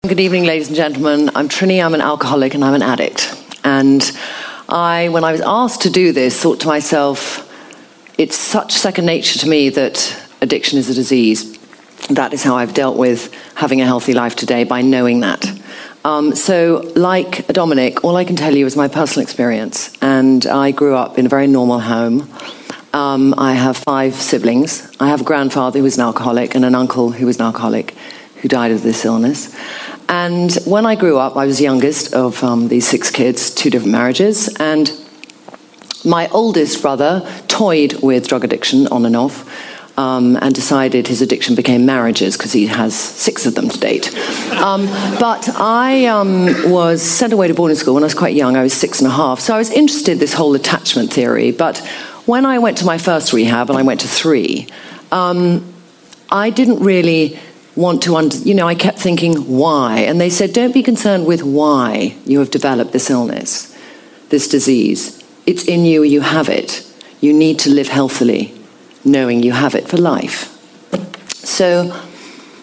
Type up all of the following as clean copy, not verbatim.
Good evening, ladies and gentlemen. I'm Trini, I'm an alcoholic and I'm an addict. And when I was asked to do this, thought to myself, it's such second nature to me that addiction is a disease. That is how I've dealt with having a healthy life today, by knowing that. So like Dominic, all I can tell you is my personal experience. And I grew up in a very normal home. I have 5 siblings. I have a grandfather who was an alcoholic and an uncle who was an alcoholic who died of this illness. And when I grew up, I was the youngest of these 6 kids, 2 different marriages. And my oldest brother toyed with drug addiction on and off and decided his addiction became marriages because he has 6 of them to date. But I was sent away to boarding school when I was quite young. I was 6 and a half. So I was interested in this whole attachment theory. But when I went to my first rehab, and I went to 3, I didn't really want to, I kept thinking, why? And they said, don't be concerned with why you have developed this illness, this disease. It's in you, you have it. You need to live healthily, knowing you have it for life. So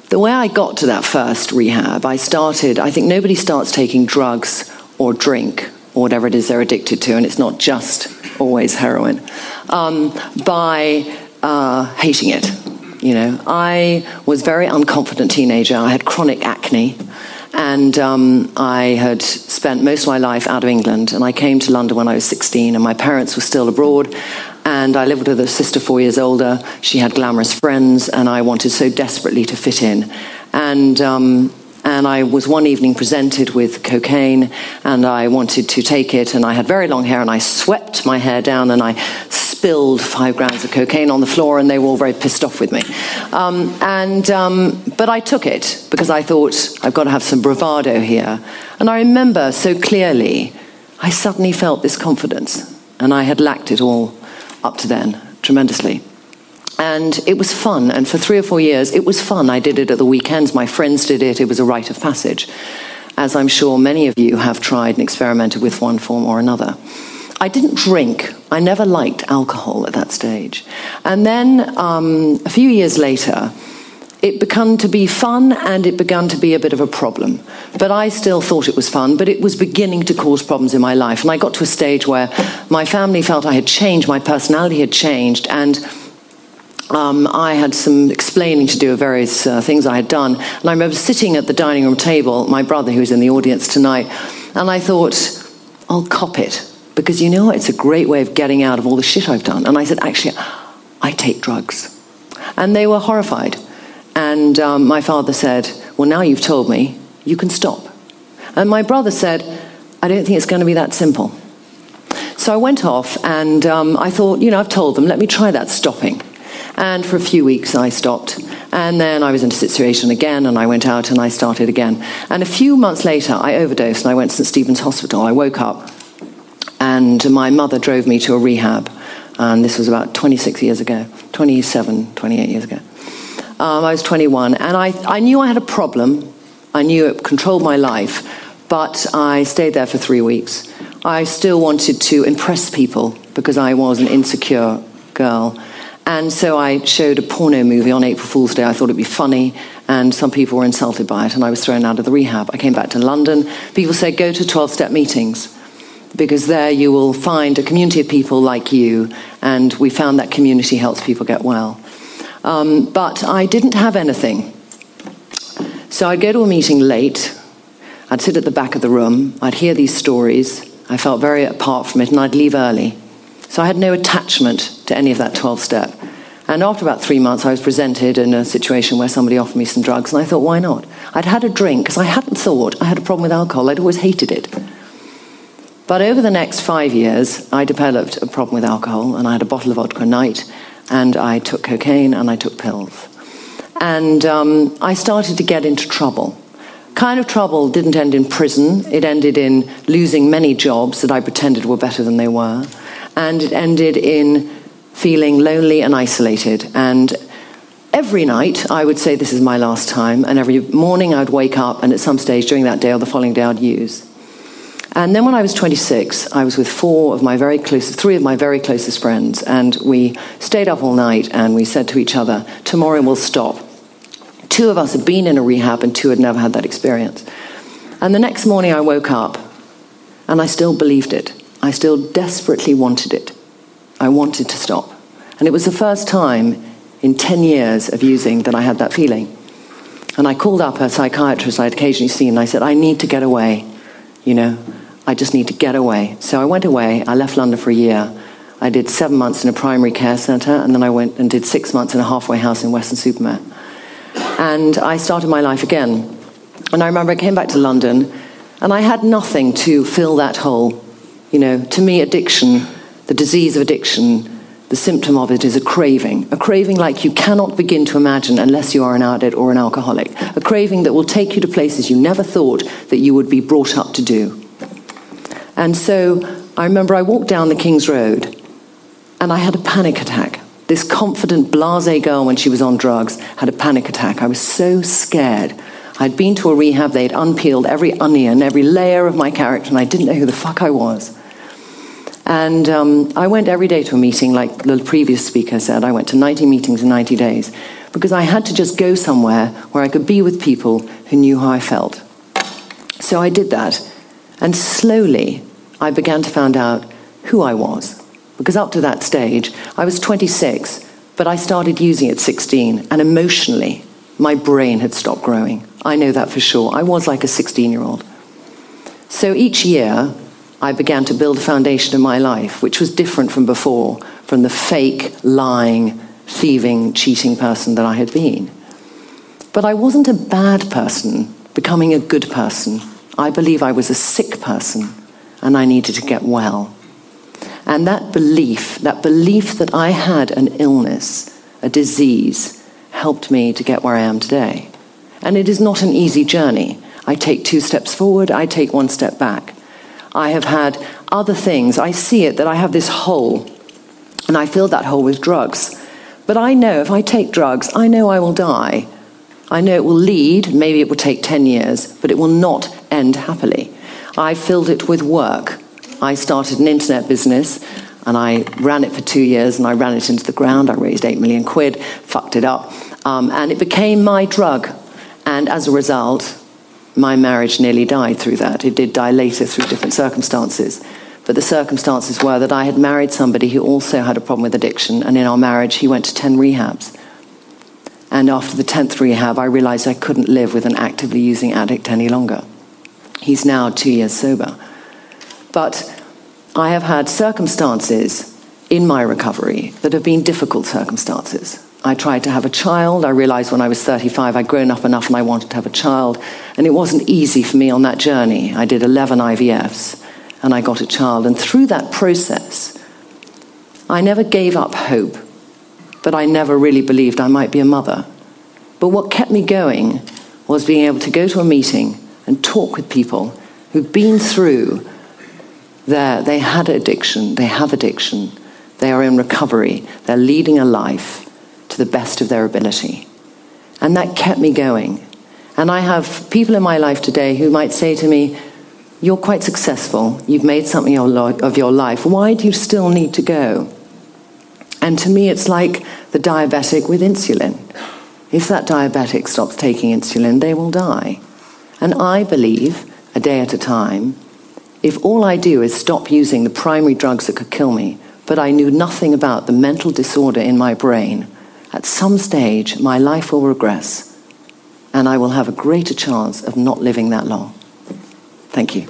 the way I got to that first rehab, I think nobody starts taking drugs or drink or whatever it is they're addicted to, and it's not just always heroin, by hating it. I was a very unconfident teenager. I had chronic acne, and I had spent most of my life out of England, and I came to London when I was 16, and my parents were still abroad, and I lived with a sister 4 years older. She had glamorous friends, and I wanted so desperately to fit in. And I was one evening presented with cocaine, and I wanted to take it, and I had very long hair, and I swept my hair down, and I spilled 5 grams of cocaine on the floor, and they were all very pissed off with me. But I took it because I thought, I've got to have some bravado here. And I remember so clearly, I suddenly felt this confidence, and I had lacked it all up to then, tremendously. And it was fun, and for 3 or 4 years, it was fun. I did it at the weekends, my friends did it, it was a rite of passage, as I'm sure many of you have tried and experimented with one form or another. I didn't drink. I never liked alcohol at that stage. And then a few years later, it began to be fun and it began to be a bit of a problem. But I still thought it was fun, but it was beginning to cause problems in my life. And I got to a stage where my family felt I had changed, my personality had changed, and I had some explaining to do of various things I had done. And I remember sitting at the dining room table, my brother who's in the audience tonight, and I thought, I'll cop it. Because it's a great way of getting out of all the shit I've done. And I said, actually, I take drugs. And they were horrified. And my father said, well, now you've told me, you can stop. And my brother said, I don't think it's going to be that simple. So I went off and I thought, I've told them, let me try that stopping. And for a few weeks I stopped. And then I was in a situation again, and I went out and I started again. And a few months later, I overdosed and I went to St. Stephen's Hospital. I woke up. And my mother drove me to a rehab, and this was about 28 years ago. I was 21, and I knew I had a problem. I knew it controlled my life, but I stayed there for 3 weeks. I still wanted to impress people because I was an insecure girl. And so I showed a porno movie on April Fool's Day. I thought it'd be funny, and some people were insulted by it, and I was thrown out of the rehab. I came back to London. People said, go to 12-step meetings, because there you will find a community of people like you, and we found that community helps people get well. But I didn't have anything. So I'd go to a meeting late, I'd sit at the back of the room, I'd hear these stories, I felt very apart from it, and I'd leave early. So I had no attachment to any of that 12-step. And after about 3 months, I was presented in a situation where somebody offered me some drugs, and I thought, why not? I'd had a drink, because I hadn't thought I had a problem with alcohol, I'd always hated it. But over the next 5 years, I developed a problem with alcohol, and I had a bottle of vodka a night, and I took cocaine, and I took pills. And I started to get into trouble. Kind of trouble didn't end in prison. It ended in losing many jobs that I pretended were better than they were. And it ended in feeling lonely and isolated. And every night, I would say, this is my last time, and every morning I would wake up, and at some stage during that day or the following day, I'd use. And then when I was 26, I was with 3 of my very closest friends, and we stayed up all night, and we said to each other, tomorrow we'll stop. 2 of us had been in a rehab and 2 had never had that experience. And the next morning I woke up and I still believed it. I still desperately wanted it. I wanted to stop. And it was the first time in 10 years of using that I had that feeling. And I called up a psychiatrist I'd occasionally seen, and I said, I need to get away. I just need to get away. So I went away. I left London for a year. I did 7 months in a primary care centre, and then I went and did 6 months in a halfway house in Weston-super-Mare. And I started my life again. And I remember I came back to London, and I had nothing to fill that hole. To me, addiction, the disease of addiction, the symptom of it is a craving like you cannot begin to imagine unless you are an addict or an alcoholic, a craving that will take you to places you never thought that you would be brought up to do. And so I remember I walked down the King's Road and I had a panic attack. This confident, blasé girl, when she was on drugs, had a panic attack. I was so scared. I'd been to a rehab, they'd unpeeled every onion, every layer of my character, and I didn't know who the fuck I was. And I went every day to a meeting, like the previous speaker said. I went to 90 meetings in 90 days because I had to just go somewhere where I could be with people who knew how I felt. So I did that. And slowly, I began to find out who I was. Because up to that stage, I was 26, but I started using it at 16. And emotionally, my brain had stopped growing. I know that for sure. I was like a 16-year-old. So each year, I began to build a foundation in my life, which was different from before, from the fake, lying, thieving, cheating person that I had been. But I wasn't a bad person becoming a good person. I believe I was a sick person, and I needed to get well. And that belief that I had an illness, a disease, helped me to get where I am today. And it is not an easy journey. I take 2 steps forward, I take 1 step back. I have had other things. I see it that I have this hole, and I fill that hole with drugs. But I know if I take drugs, I know I will die. I know it will lead, maybe it will take 10 years, but it will not end happily. I filled it with work. I started an internet business, and I ran it for 2 years, and I ran it into the ground. I raised 8 million quid, fucked it up, and it became my drug. And as a result, my marriage nearly died through that. It did die later through different circumstances. But the circumstances were that I had married somebody who also had a problem with addiction, and in our marriage, he went to 10 rehabs. And after the 10th rehab, I realized I couldn't live with an actively using addict any longer. He's now 2 years sober. But I have had circumstances in my recovery that have been difficult circumstances. I tried to have a child. I realized when I was 35, I'd grown up enough and I wanted to have a child. And it wasn't easy for me on that journey. I did 11 IVFs and I got a child. And through that process, I never gave up hope, but I never really believed I might be a mother. But what kept me going was being able to go to a meeting and talk with people who've been through they had addiction, they have addiction, they are in recovery, they're leading a life to the best of their ability. And that kept me going. And I have people in my life today who might say to me, you're quite successful, you've made something of your life, why do you still need to go? And to me it's like the diabetic with insulin. If that diabetic stops taking insulin, they will die. And I believe, a day at a time, if all I do is stop using the primary drugs that could kill me, but I knew nothing about the mental disorder in my brain, at some stage my life will regress and I will have a greater chance of not living that long. Thank you.